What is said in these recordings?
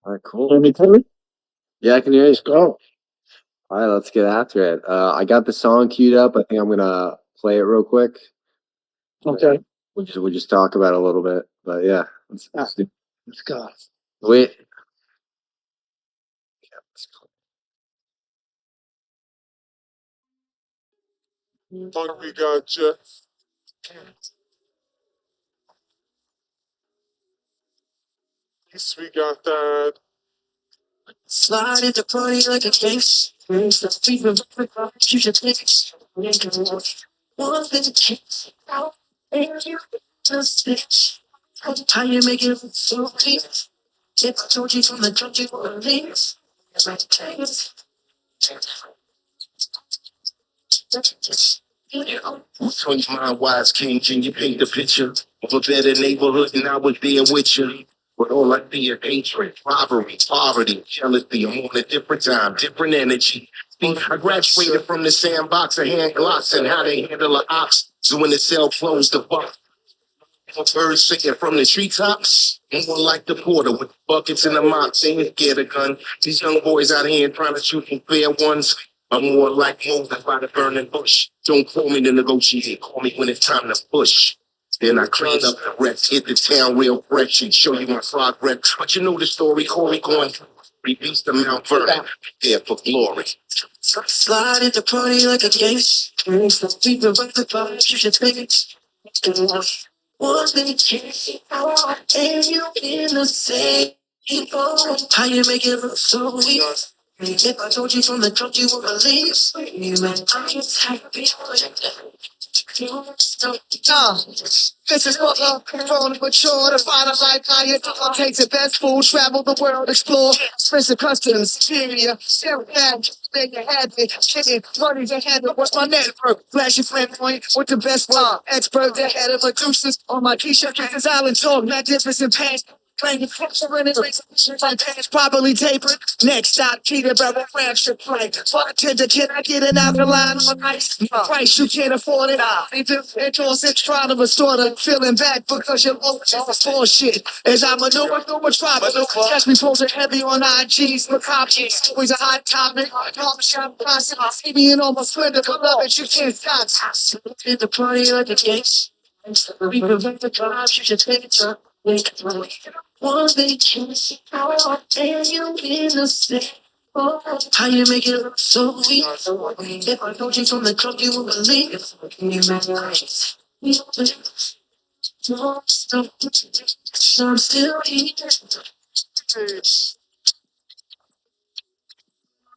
All right, cool. Let me tell you. Yeah, I can hear you. Let's go. All right, let's get after it. I got the song queued up. I think I'm gonna play it real quick. Okay. We'll just talk about it a little bit. But yeah, let's do. Let's go. Wait. Fuck, we got you. Yes, we got that. Slide into party like a case. The fever future takes. One thing to chase out. And you just fix. How you make it so clear? If I told you from the jump you were leave. 29 wise kings and you paint the picture of a better neighborhood and I was there with you. But all I see is hatred, robbery, poverty, jealousy. I'm on a different time, different energy. See, I graduated from the sandbox of hand glocks and how they handle an ox. So when the cell closed, the buck birds singing from the treetops. More like the porter with buckets and the mops. Ain't scared of gun. These young boys out here trying to shoot from fair ones. I'm more like Moses by the burning bush. Don't call me to negotiate. Call me when it's time to push. Then I clean up the wreck, hit the town real fresh and show you my progress. But you know the story, Corey going through. Reduce the Mount Vernon, there for glory. Slide into party like a case. We prevent the vibes, you should take it. One thing and you in the same boat. How you make it look so weak? If I told you from the jump you would believe. I'm just happy. This is what I'm growing mature to find a life higher. I'll take the best food, travel the world, explore. Expensive customs, superior, still bad. Make it happen. Chicken, money to handle. What's my network? Flashy flamboyant with the best one. Expert ahead of Medusa's on my t-shirt. Cause Island talk, magnificent pants. Playing pressure in it, my pants properly tapered. Next stop, Peterborough, friendship play. Bartender, can I get an alkaline on ice? Price you can't afford it. It's trying to restore the feeling back because you're lost bullshit. As I maneuver through a tropical, catch me posing heavy on IGs, macabre. Always a hot topic. Barbershop classic. See me in all my splendor, but love it, you can't stop. In the party like a case. We prevent the drive, you should take it up. One thing and you in the same. How you make it look so weak? If I told you from the club, you would believe. You so I'm still here.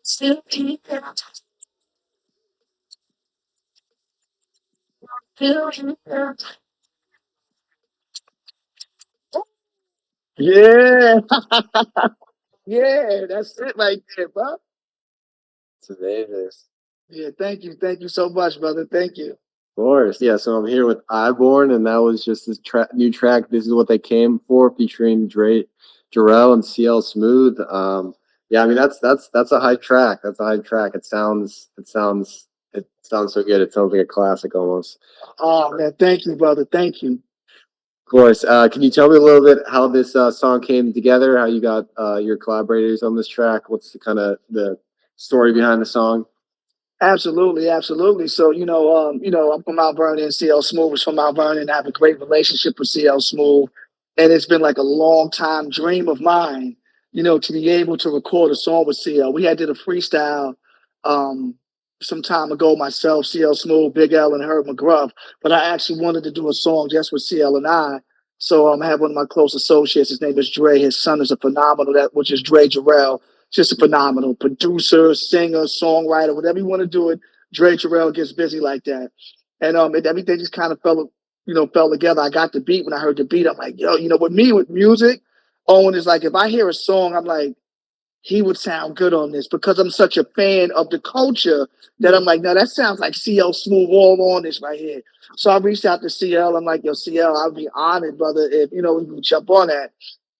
Still here. Still here. Yeah, yeah, that's it right there, bro. It's amazing. Yeah, thank you. Thank you so much, brother. Thank you. Of course, yeah. So I'm here with Iborn, and that was just this new track. This is what they came for, featuring Dre, Jarrell, and CL Smooth. Yeah, I mean that's a high track. That's a high track. It sounds so good. It sounds like a classic almost. Oh man, thank you, brother. Thank you. Of course. Can you tell me a little bit how this song came together? How you got your collaborators on this track? What's the kind of the story behind the song? Absolutely, absolutely. So I'm from Mount Vernon. CL Smooth was from Mount Vernon. I have a great relationship with CL Smooth, and it's been like a long time dream of mine, to be able to record a song with CL. We had did a freestyle um, some time ago. Myself, CL Smooth, Big L, and Herb McGruff. But I actually wanted to do a song just with CL and I. So I have one of my close associates. His name is Dre. His son is a phenomenal, which is Dre Jarrell, just a phenomenal producer, singer, songwriter, whatever you want to do it. Dre Jarrell gets busy like that, and everything just kind of fell together. I got the beat when I heard the beat. I'm like, yo, with me with music, Owen is like, if I hear a song, I'm like, he would sound good on this because I'm such a fan of the culture that I'm like, no, that sounds like CL Smooth all on this right here. So I reached out to CL. I'm like, yo, CL, I'd be honored, brother, if we could jump on that.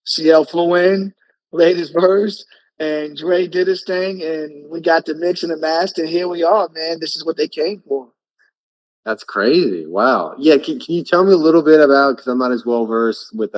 CL flew in, played his verse, and Dre did his thing, and we got the mix and the master, and here we are, man. This is what they came for. That's crazy. Wow. Yeah. Can you tell me a little bit about, because I'm not as well versed with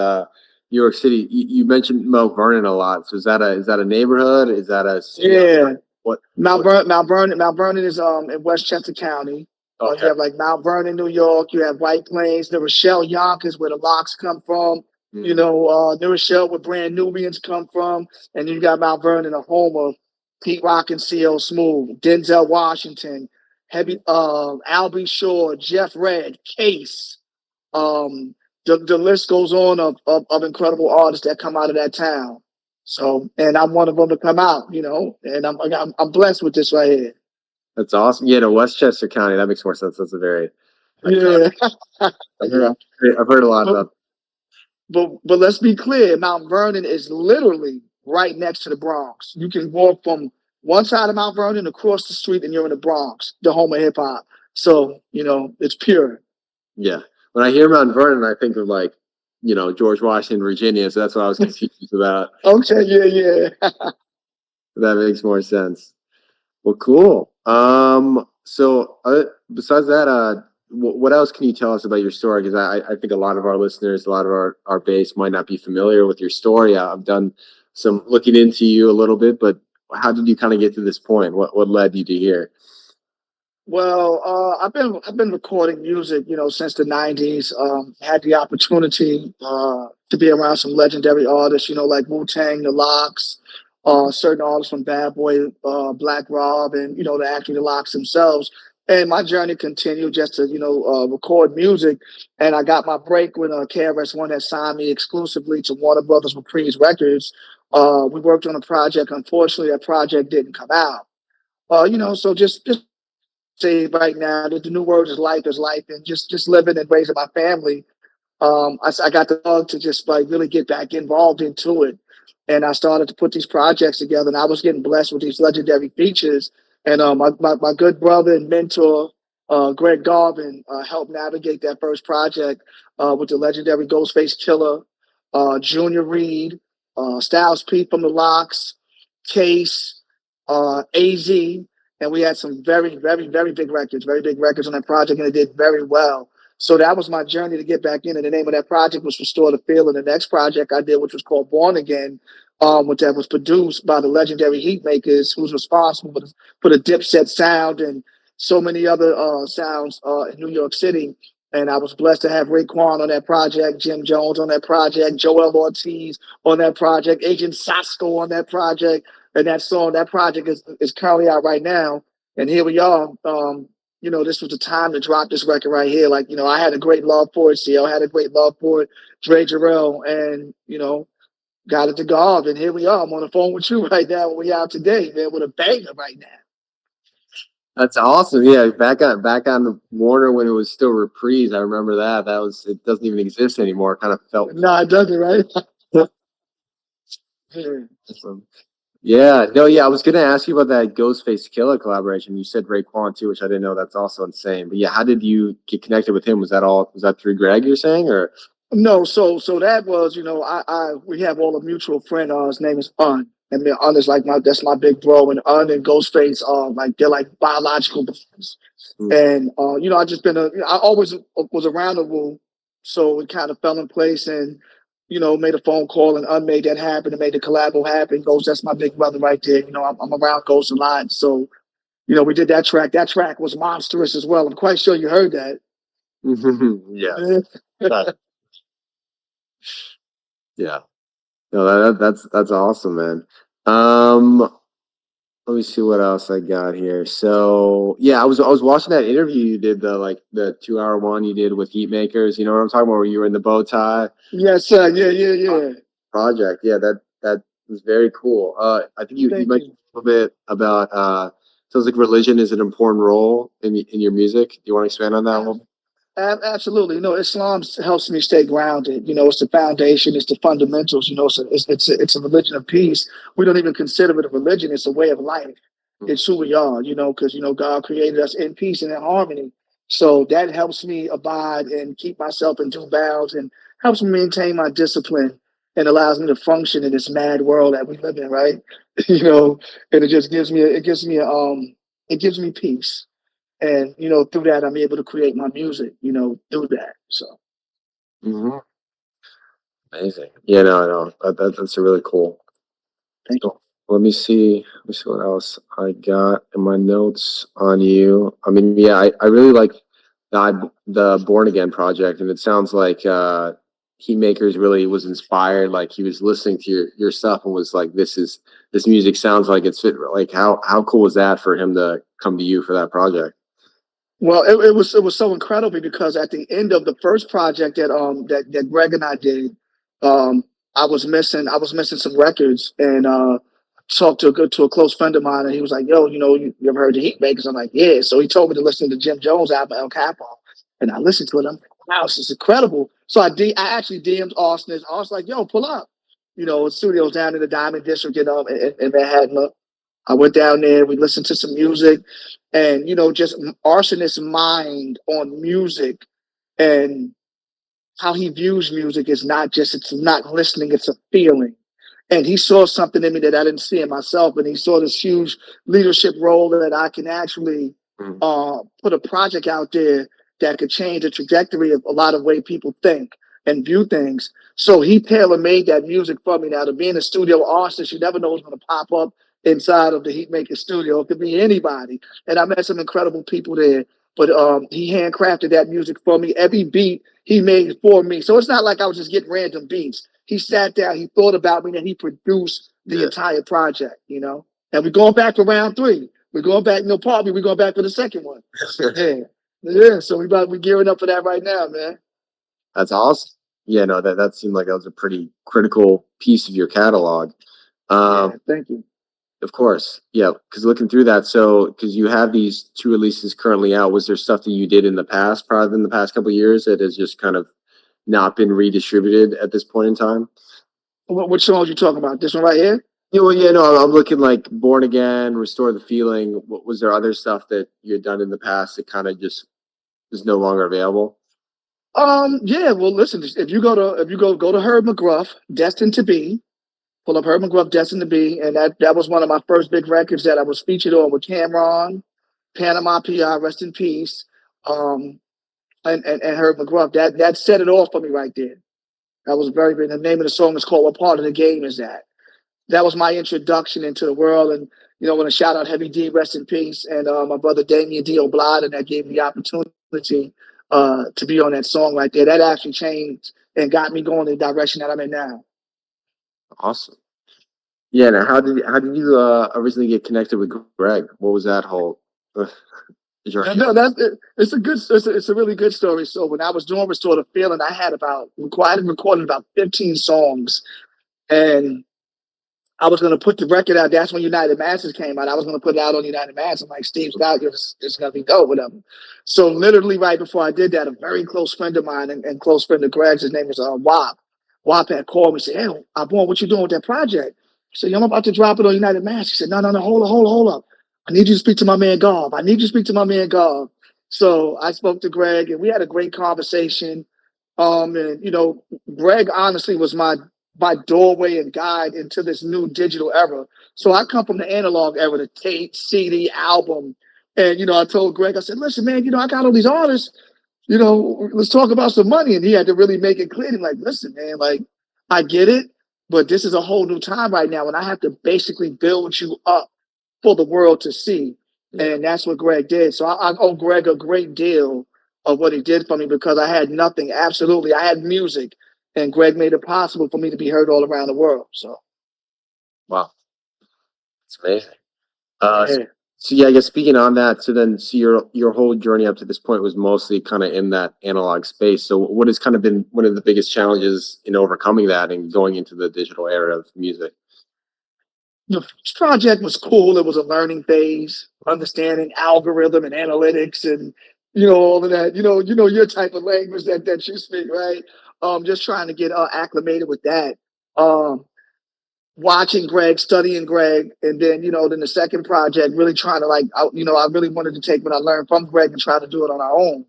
New York City. You mentioned Mount Vernon a lot. So is that a neighborhood? Is that a city? Yeah. What? Mount Vernon is in Westchester County. You Okay. have like Mount Vernon, New York. You have White Plains, the Rochelle Yonkers, where the locks come from. Mm. New Rochelle, where Brand Nubians come from, and you got Mount Vernon, the home of Pete Rock and CL Smooth, Denzel Washington, Heavy, Albie Shore, Jeff Red, Case. Um, the list goes on of incredible artists that come out of that town. So, and I'm one of them to come out, and I'm blessed with this right here. That's awesome. Yeah, no, Westchester County. That makes more sense. That's a very iconic. Yeah. Yeah. I've heard a lot But, about. but let's be clear, Mount Vernon is literally right next to the Bronx. You can walk from one side of Mount Vernon across the street and you're in the Bronx, the home of hip hop. So, it's pure. Yeah, when I hear Mount Vernon, I think of like, George Washington, Virginia. So that's what I was confused about. Okay, yeah. That makes more sense. Well, cool. So besides that, what else can you tell us about your story? Because I think a lot of our listeners, a lot of our base might not be familiar with your story. I've done some looking into you a little bit, but how did you kind of get to this point? What led you to here? Well, I've been recording music, since the '90s. Had the opportunity to be around some legendary artists, like Wu Tang, The Lox, certain artists from Bad Boy, Black Rob, and actually the Lox themselves. And my journey continued just to record music. And I got my break when KRS-One had signed me exclusively to Warner Brothers Reprise Records. We worked on a project. Unfortunately, that project didn't come out. So just say right now that the new word is life, and just living and raising my family. I got the bug to just like really get back involved into it, and I started to put these projects together. And I was getting blessed with these legendary features. And my good brother and mentor, Greg Garvin, helped navigate that first project with the legendary Ghostface Killer, Junior Reed, Styles P from the Lox, Case, AZ, and we had some very, very, very big records on that project, and it did very well. So that was my journey to get back in. And the name of that project was Restore the Feel. And the next project I did, which was called Born Again, which that was produced by the legendary Heatmakers, who's responsible for the Dipset sound and so many other sounds in New York City. And I was blessed to have Raekwon on that project, Jim Jones on that project, Joel Ortiz on that project, Agent Sasko on that project. And that project is currently out right now. And here we are. This was the time to drop this record right here. Like, I had a great love for it. CL had a great love for it. Dre Jarrell, and, got it to God. And here we are. I'm on the phone with you right now. We out today, man, with a banger right now. That's awesome. Yeah, back on Warner when it was still Reprise. I remember that. It doesn't even exist anymore. It kind of felt. No, it doesn't, right? Awesome. Yeah, no, yeah. I was gonna ask you about that Ghostface Killer collaboration. You said Raekwon too, which I didn't know. That's also insane. But yeah, how did you get connected with him? Was that through Greg? You're saying, or No, so that was, we have all a mutual friend. His name is Un, and then Un is like that's my big bro, and Un and Ghostface are like they're like biological brothers. And I just I always was around the room, so it kind of fell in place, and made a phone call, and Un made that happen, and made the collabo happen. Ghost, that's my big brother right there. I'm around Ghost a lot, so we did that track. That track was monstrous as well. I'm quite sure you heard that. yeah, yeah. No, that's awesome, man. Um, Let me see what else I got here. So yeah, I was watching that interview you did, the 2 hour one you did with Heatmakers. You know what I'm talking about? Where you were in the bow tie Yes, sir. Yeah. project. Yeah, that was very cool. I think you Thank mentioned you. a little bit about sounds like religion is an important role in your music. Do you want to expand on that a little? Absolutely. Islam helps me stay grounded. It's the foundation, it's the fundamentals. It's a religion of peace. We don't even consider it a religion. It's a way of life. It's who we are, because, God created us in peace and in harmony. So that helps me abide and keep myself in due bounds and helps me maintain my discipline and allows me to function in this mad world that we live in, right? And it just it gives me peace. And through that I'm able to create my music through that. So Mhm. Amazing. Yeah, no, I know. That's a really cool. Thank you. So let me see what else I got in my notes on you. I mean, yeah, I really like the Born Again project, and it sounds like Heat Makers really was inspired. Like he was listening to your stuff and was like, this music sounds like it's fit. Like how cool was that for him to come to you for that project? Well, it was so incredible because at the end of the first project that Greg and I did, um, I was missing some records and talked to a close friend of mine and he was like, "Yo, you ever heard the Heat Makers?" I'm like, "Yeah." So he told me to listen to Jim Jones' album El Capo, and I listened to it. I'm like, "Wow, this is incredible." So I actually DM'd Austin. I was like, "Yo, pull up." Studios down in the Diamond District in Manhattan. I went down there. We listened to some music, and just Arsonist's mind on music and how he views music is not just it's not listening; it's a feeling. And he saw something in me that I didn't see in myself, and he saw this huge leadership role that I can actually Mhm. put a project out there that could change the trajectory of a lot of way people think and view things. So he tailor made that music for me. Now, to be in a studio artist, you never know what's going to pop up inside of the Heatmaker studio. It could be anybody, and I met some incredible people there. But he handcrafted that music for me. Every beat he made for me. So it's not like I was just getting random beats. He sat down, he thought about me, and he produced the Yeah. entire project. And we're going back for round three. We're going back, no problem. We're going back for the second one. Yeah. Yeah. So we're gearing up for that right now, man. That's awesome. Yeah, no, that seemed like that was a pretty critical piece of your catalog. Yeah, Um, thank you. of course, yeah. Because looking through that, so because you have these two releases currently out, was there stuff that you did in the past, probably in the past couple of years, that has just kind of not been redistributed at this point in time? What songs you talking about? This one right here? Yeah, well, yeah, no, I'm looking like Born Again, Restore the Feeling. What was there other stuff that you had done in the past that kind of just is no longer available? Yeah, well listen, if you go to Herb McGruff, Destined to Be, pull up Herb McGruff, Destined to Be, and that was one of my first big records that I was featured on with Cameron, Panama PR, rest in peace. Um, and Herb McGruff. That set it off for me right there. That was very big. The name of the song is called "What Part of the Game Is That?" That was my introduction into the world. And I want to shout out Heavy D, rest in peace, and my brother Damien D. Oblada, and that gave me the opportunity to be on that song right there. That actually changed and got me going in the direction that I'm in now. Awesome. Yeah. Now, how did you originally get connected with Greg? What was that whole journey No, like? it's a really good story. So when I was doing Restore the Feeling, I had recorded about 15 songs, and I was going to put the record out. That's when United Masses came out. I was going to put it out on United Masses. I'm like, Steve Scott, it's going to be dope, whatever. So literally right before I did that, a very close friend of mine and close friend of Greg's, his name is Wop. Wop had called me and said, "Hey, I'm born. What you doing with that project?" I said, "Yo, I'm about to drop it on United Masses." He said, "No, no, no, hold up. I need you to speak to my man Golf. I need you to speak to my man Golf." So I spoke to Greg and we had a great conversation. And Greg honestly was my doorway and guide into this new digital era. So I come from the analog era, the tape, CD, album. And, I told Greg, I said, "Listen, man, I got all these artists, let's talk about some money." And he had to really make it clear. He's like, "Listen, man, like, I get it, but this is a whole new time right now. And I have to basically build you up for the world to see." Yeah. And that's what Greg did. So I owe Greg a great deal of what he did for me because I had nothing. Absolutely. I had music, and Greg made it possible for me to be heard all around the world. So, Wow, it's amazing. Uh, yeah. so yeah, I guess speaking on that, so your whole journey up to this point was mostly kind of in that analog space. So what has kind of been one of the biggest challenges in overcoming that and going into the digital era of music? The first project was cool. It was a learning phase, understanding algorithm and analytics and all of that. Your type of language that you speak, right? Just trying to get acclimated with that. Um, Watching Greg, studying Greg, and then the second project, really trying to I really wanted to take what I learned from Greg and try to do it on our own.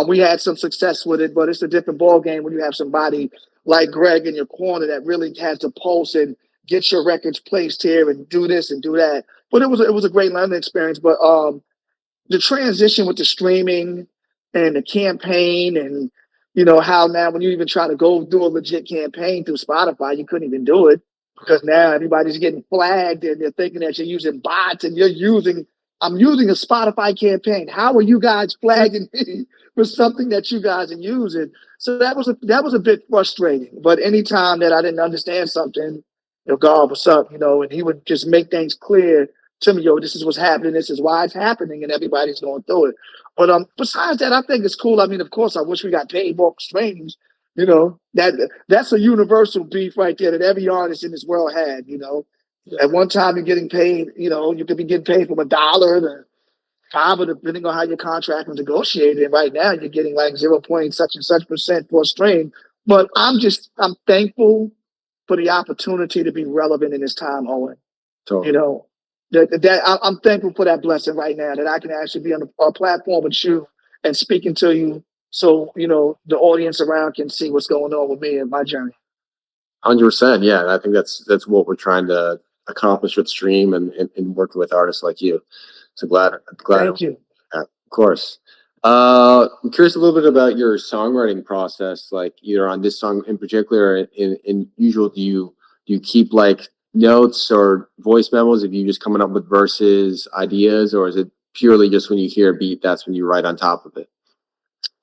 We had some success with it, but it's a different ball game when you have somebody like Greg in your corner that really has the pulse and get your records placed here and do this and do that. But it was a great learning experience. But the transition with the streaming and the campaign and You know, how now when you even try to go do a legit campaign through Spotify, you couldn't even do it because now everybody's getting flagged and they're thinking that you're using bots and I'm using a Spotify campaign. How are you guys flagging me for something that you guys are using? So that was a bit frustrating. But anytime that I didn't understand something, God, what's up? And he would just make things clear to me, this is what's happening, this is why it's happening, and everybody's going through it. But besides that, I think it's cool. I mean, of course, I wish we got paid more streams. That's a universal beef right there that every artist in this world had. At one time you're getting paid. You could be getting paid from $1 to five, or depending on how your contract was negotiated. And right now you're getting like 0 point such and such percent per stream. But I'm thankful for the opportunity to be relevant in this time, Owen. Totally. I'm thankful for that blessing right now that I can actually be on a platform with you and speaking to you, so the audience around can see what's going on with me and my journey. 100%. Yeah, and I think that's what we're trying to accomplish with Stream and working with artists like you. So glad. Thank you. Yeah, of course. I'm curious a little bit about your songwriting process, like either on this song in particular, or in usual, do you keep like notes or voice memos if you just coming up with verses, ideas, or is it purely just when you hear a beat, that's when you write on top of it?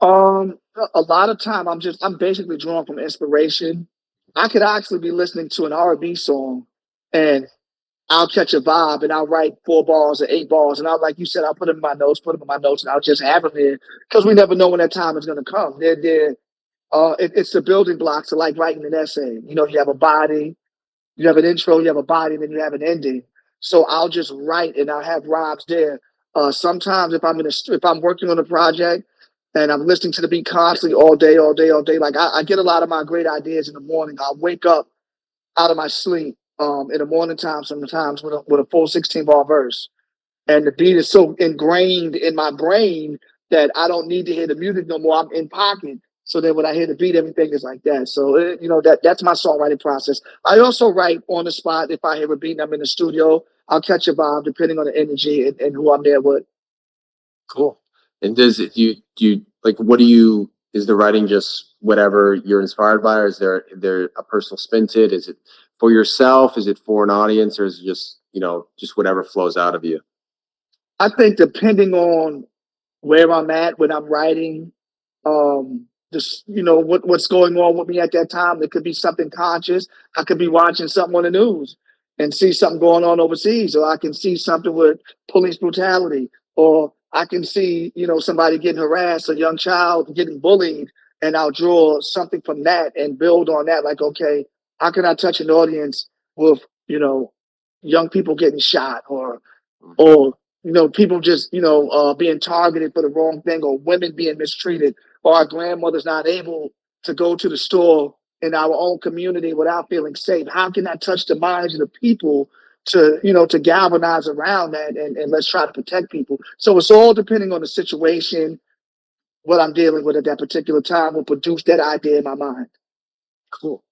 A lot of time I'm basically drawing from inspiration. I could actually be listening to an R&B song and I'll catch a vibe and I'll write 4 bars or 8 bars. And like you said, I'll put them in my notes, and I'll just have them there because we never know when that time is going to come. It's the building blocks of like writing an essay. You have a body, you have an intro, you have a body, and then you have an ending. So I'll just write and I'll have rhymes there. Sometimes if I'm working on a project and I'm listening to the beat constantly all day, all day, all day, like I get a lot of my great ideas in the morning. I'll wake up out of my sleep in the morning time sometimes with a full 16-bar verse. And the beat is so ingrained in my brain that I don't need to hear the music no more. I'm in pocket. So then when I hear the beat, everything is like that. So, that's my songwriting process. I also write on the spot. If I hear a beat and I'm in the studio, I'll catch a vibe depending on the energy and who I'm there with. Cool. And do you like, what do you, is the writing just whatever you're inspired by, or is there a personal spin to it? Is it for yourself? Is it for an audience, or is it just, just whatever flows out of you? I think depending on where I'm at when I'm writing, just what's going on with me at that time. There could be something conscious. I could be watching something on the news and see something going on overseas, or I can see something with police brutality, or I can see somebody getting harassed, a young child getting bullied, and I'll draw something from that and build on that. Like, okay, how can I touch an audience with young people getting shot, or people just being targeted for the wrong thing, or women being mistreated, or our grandmothers not able to go to the store in our own community without feeling safe. How can that touch the minds of the people to galvanize around that, and let's try to protect people? So it's all depending on the situation, what I'm dealing with at that particular time will produce that idea in my mind. Cool.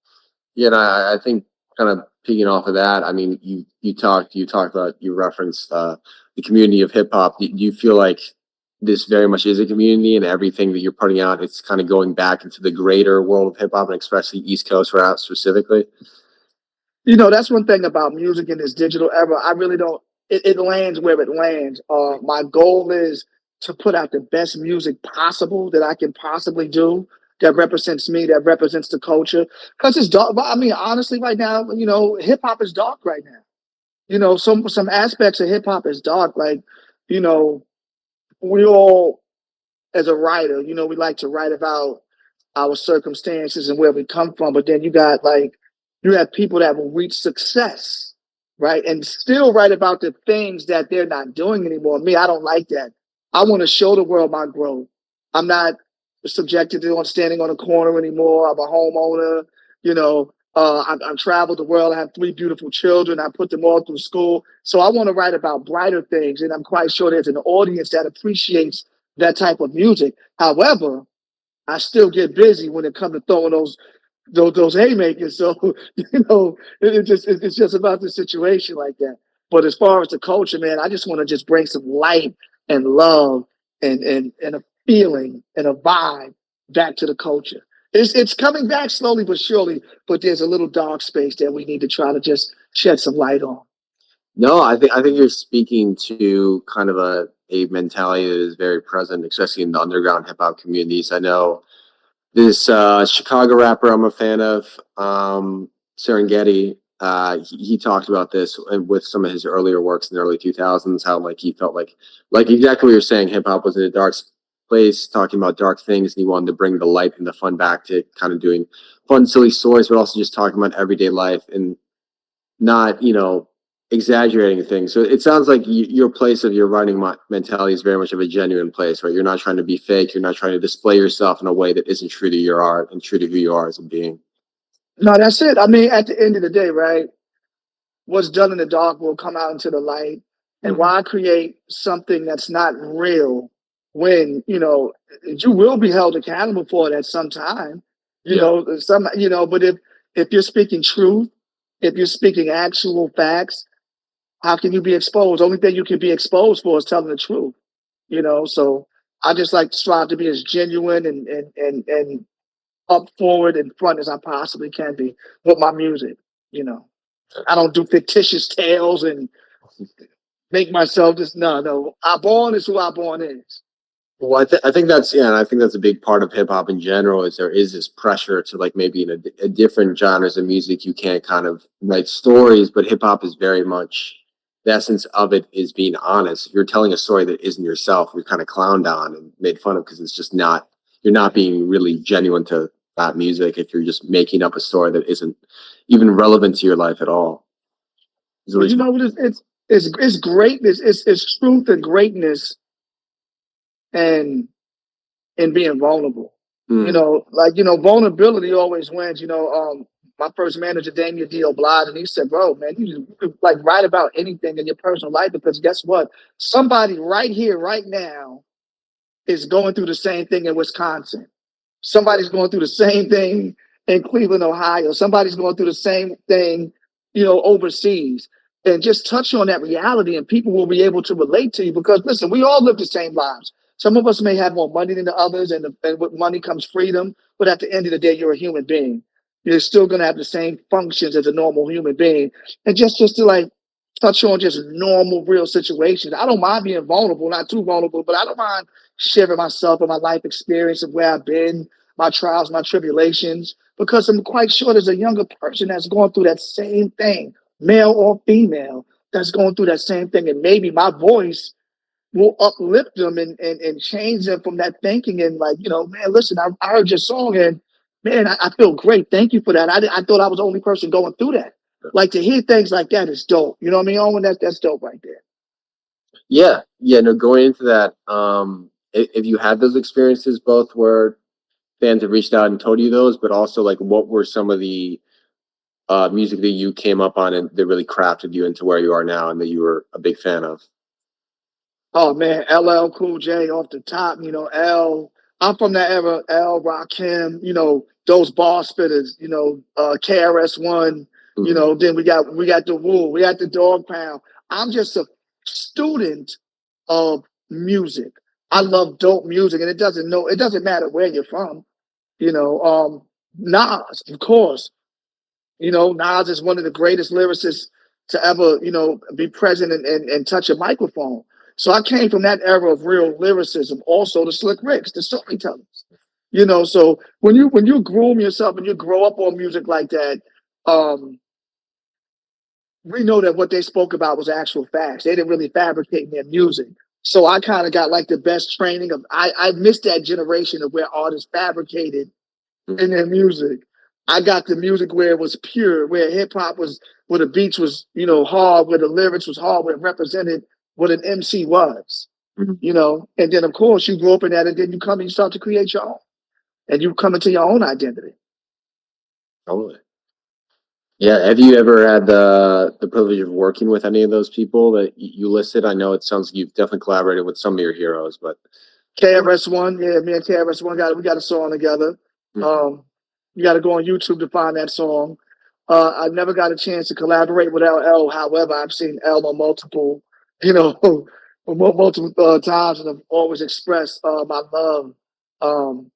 Yeah, and I think kind of picking off of that, I mean, you talked about, you referenced the community of hip hop. Do you feel like this very much is a community, and everything that you're putting out, it's kind of going back into the greater world of hip hop, and especially East Coast rap specifically? That's one thing about music in this digital era. I really don't. It lands where it lands. My goal is to put out the best music possible that I can possibly do, that represents me, that represents the culture. Because it's dark. I mean, honestly, right now, hip hop is dark right now. Some aspects of hip hop is dark. Like, you know, we all, as a writer, we like to write about our circumstances and where we come from. But then you have people that will reach success, right? And still write about the things that they're not doing anymore. Me, I don't like that. I want to show the world my growth. I'm not subjected to standing on a corner anymore. I'm a homeowner. I've traveled the world. I have 3 beautiful children. I put them all through school. So I want to write about brighter things. And I'm quite sure there's an audience that appreciates that type of music. However, I still get busy when it comes to throwing those haymakers. So it's just about the situation like that. But as far as the culture, man, I just want to just bring some light and love and a feeling and a vibe back to the culture. It's coming back slowly but surely, but there's a little dark space that we need to try to just shed some light on. No, I think you're speaking to kind of a mentality that is very present, especially in the underground hip hop communities. I know this Chicago rapper I'm a fan of, Serengeti. He talked about this and with some of his earlier works in the early 2000s, how like he felt like exactly what you're saying. Hip hop was in a dark place, talking about dark things, and he wanted to bring the light and the fun back to kind of doing fun, silly stories, but also just talking about everyday life and not exaggerating things. So it sounds like your place of your writing mentality is very much of a genuine place, right? You're not trying to be fake. You're not trying to display yourself in a way that isn't true to your art and true to who you are as a being. No, that's it. I mean, at the end of the day, right? What's done in the dark will come out into the light. And Mhm. why create something that's not real when, you will be held accountable for it at some time. Yeah. But if you're speaking truth, if you're speaking actual facts, how can you be exposed? Only thing you can be exposed for is telling the truth. So I just like to strive to be as genuine and up forward and front as I possibly can be with my music, you know. I don't do fictitious tales and make myself just no. I born is who I born is. Well, I think that's yeah, and I think that's a big part of hip hop in general. Is there is this pressure to like maybe in a different genres of music you can't kind of write stories, but hip hop is very much the essence of it is being honest. If you're telling a story that isn't yourself, you're kind of clowned on and made fun of because it's just not you're not being really genuine to that music. If you're just making up a story that isn't even relevant to your life at all, is at Well, you least know what? It's greatness. It's truth and greatness and being vulnerable. mm, Vulnerability always wins. My first manager, Damien D. Oblige, and he said, "Bro, man, you could like write about anything in your personal life because guess what? Somebody right here, right now, is going through the same thing in Wisconsin. Somebody's going through the same thing in Cleveland, Ohio. Somebody's going through the same thing, overseas. And just touch on that reality, and people will be able to relate to you because, listen, we all live the same lives. Some of us may have more money than the others, and with money comes freedom. But at the end of the day, you're a human being. You're still going to have the same functions as a normal human being. And just to like touch on just normal, real situations. I don't mind being vulnerable, not too vulnerable, but I don't mind sharing myself and my life experience of where I've been, my trials, my tribulations, because I'm quite sure there's a younger person that's going through that same thing, male or female, that's going through that same thing. And maybe my voice will uplift them and change them from that thinking. And like, man, listen, I heard your song and man, I feel great. Thank you for that. I thought I was the only person going through that. Like to hear things like that is dope. You know what I mean? Oh, and that's dope right there. yeah. No, going into that, if you had those experiences, both where fans have reached out and told you those, but also like what were some of the music that you came up on and that really crafted you into where you are now and that you were a big fan of? Oh man, LL Cool J off the top, L. I'm from that era, L, Rakim, those boss spitters, KRS-One, Mhm. then we got the Wu, we got the Dog Pound. I'm just a student of music. I love dope music, and it doesn't matter where you're from, you know. Nas, of course, Nas is one of the greatest lyricists to ever, be present and touch a microphone. So I came from that era of real lyricism, also the Slick Ricks, the storytellers. So when you groom yourself and you grow up on music like that, um, we know that what they spoke about was actual facts. They didn't really fabricate their music. So I kind of got like the best training of I missed that generation of where artists fabricated in their music. I got the music where it was pure, where hip hop was, where the beats was, hard, where the lyrics was hard, where it represented what an MC was, Mhm. And then of course you grow up in that, and then you come and you start to create your own, and you come into your own identity. Totally. Yeah. Have you ever had the privilege of working with any of those people that you listed? I know it sounds like you've definitely collaborated with some of your heroes, but KRS-One, yeah, me and KRS-One we got a song together. Mhm. Um, you got to go on YouTube to find that song. I never got a chance to collaborate with LL. However, I've seen L on multiple, multiple times, and I've always expressed my love um,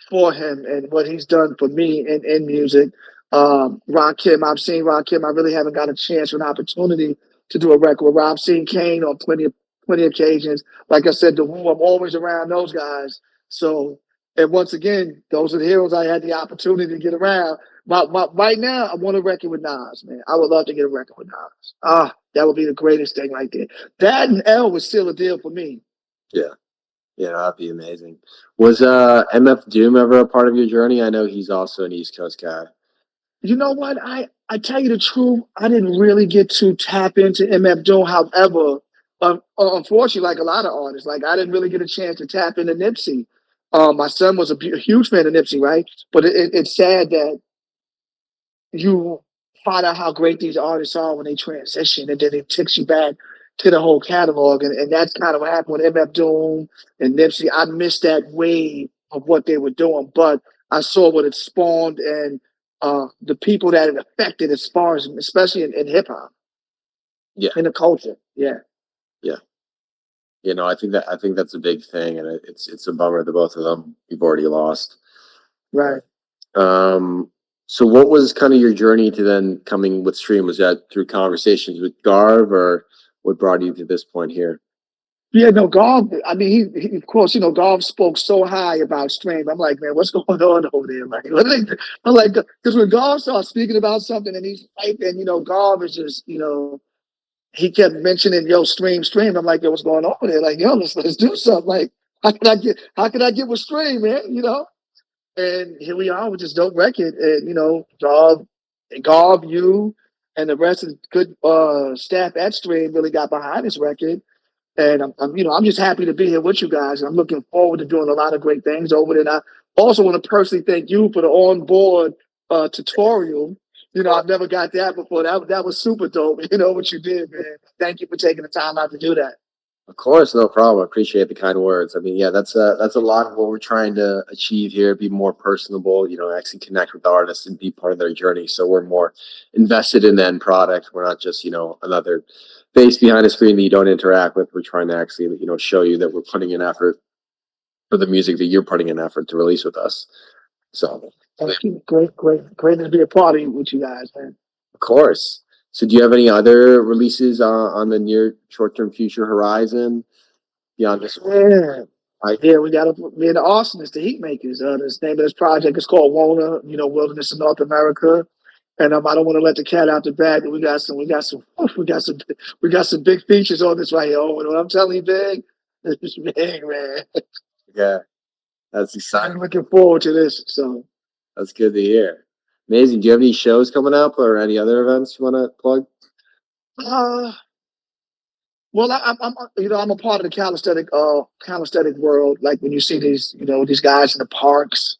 for him and what he's done for me in music. Rakim, I've seen Rakim. I really haven't got a chance or an opportunity to do a record with Rob. I've seen Kane on plenty of occasions. Like I said, the Who, I'm always around those guys. So, and once again, those are the heroes I had the opportunity to get around. Right now, I want a record with Nas, man. I would love to get a record with Nas. That would be the greatest thing right there. That and L was still a deal for me. Yeah. Yeah, that'd be amazing. Was MF Doom ever a part of your journey? I know he's also an East Coast guy. You know what? I tell you the truth, I didn't really get to tap into MF Doom. However, unfortunately, like a lot of artists, like I didn't really get a chance to tap into Nipsey. My son was a huge fan of Nipsey, right? But it's sad that you find out how great these artists are when they transition, and then it takes you back to the whole catalog, and that's kind of what happened with MF Doom and Nipsey. I missed that wave of what they were doing, but I saw what it spawned and the people that it affected, as far as especially in hip hop, Yeah, in the culture. Yeah, yeah. I think that's a big thing, and it's a bummer that both of them you've already lost. right. Um, so what was kind of your journey to then coming with Stream? Was that through conversations with Garv, or what brought you to this point here? Yeah, no, Golf. I mean, he of course, Golf spoke so high about Stream. I'm like, man, what's going on over there? Like, I'm like, because when Golf starts speaking about something and he's typing, Golf is just, he kept mentioning, yo, Stream. I'm like, yo, what's going on over there? Like, yo, let's do something. Like, how can I get with Stream, man? And here we are with this dope record, and Golf, you, and the rest of the good staff at Stream really got behind this record. And I'm just happy to be here with you guys. I'm looking forward to doing a lot of great things over there. And I also want to personally thank you for the onboard tutorial. I've never got that before. That was super dope. What you did, man. Thank you for taking the time out to do that. Of course, no problem. I appreciate the kind words. I mean, yeah, that's a lot of what we're trying to achieve here. Be more personable, actually connect with artists and be part of their journey. So we're more invested in the end product. We're not just another face behind a screen that you don't interact with. We're trying to actually show you that we're putting in effort for the music that you're putting in effort to release with us. So, Thank you. Great to be a part of with you guys, man. of course. So, do you have any other releases on the near short-term future horizon beyond this one? Yeah. Yeah, we got me and the Arsonists, the Heat Makers. The name of this project is called WONA, Wilderness in North America. And I don't want to let the cat out the bag. But we got some big features on this right here. Oh, what I'm telling you, big, this is big, man. Yeah, that's exciting. I'm looking forward to this. So That's good to hear. Amazing. Do you have any shows coming up or any other events you want to plug? uh well, I'm a part of the calisthenic world. Like when you see these guys in the parks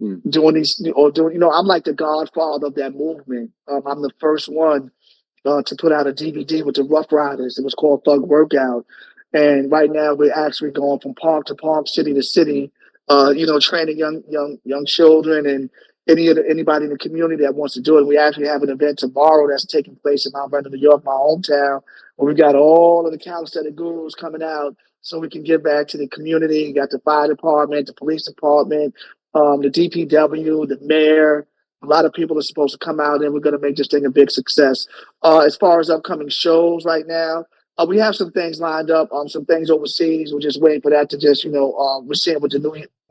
Hmm. doing these or doing, I'm like the godfather of that movement. I'm the first one to put out a DVD with the Rough Riders. It was called Thug Workout. And right now we're actually going from park to park, city to city, training young children and anybody in the community that wants to do it. We actually have an event tomorrow that's taking place in Mount Vernon, New York, my hometown, where we got all of the calisthenic gurus coming out so we can give back to the community. You got the fire department, the police department, the DPW, the mayor. A lot of people are supposed to come out, and we're going to make this thing a big success. As far as upcoming shows right now, we have some things lined up, some things overseas. We're just waiting for that to just, we're seeing what in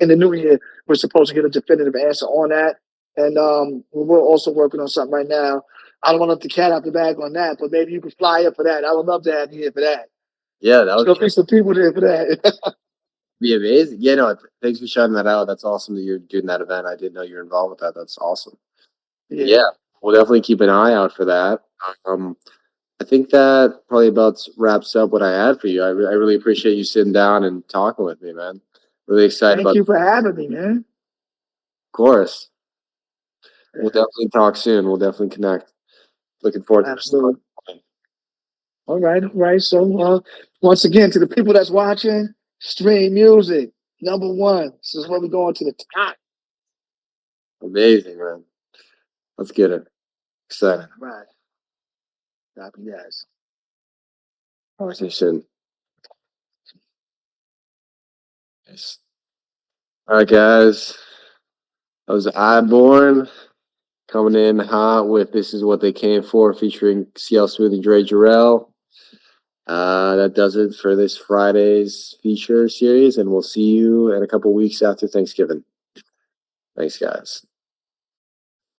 the new year, we're supposed to get a definitive answer on that. And we're also working on something right now. I don't want to let the cat out the bag on that, but maybe you could fly up for that. I would love to have you here for that. Yeah, that There'll would be some people there for that. be amazing. Yeah, no, thanks for shouting that out. That's awesome that you're doing that event. I didn't know you're involved with that. That's awesome. Yeah. Yeah, we'll definitely keep an eye out for that. I think that probably about wraps up what I had for you. I really appreciate you sitting down and talking with me, man. Really excited Thank about. you for having me, man. Of course, we'll definitely talk soon. We'll definitely connect. Looking forward to this. Absolutely. All right, all right. So once again, to the people that's watching, Stream Music, number one. This is where we're going to the top. Amazing, man. Let's get it. Excited. Right. Copy, yes. Conversation. Nice. All right, guys. That was Iborn coming in hot with This Is What They Came For, featuring CL Smooth and Dre Jarrell. That does it for this Friday's feature series, and we'll see you in a couple weeks after Thanksgiving. Thanks, guys.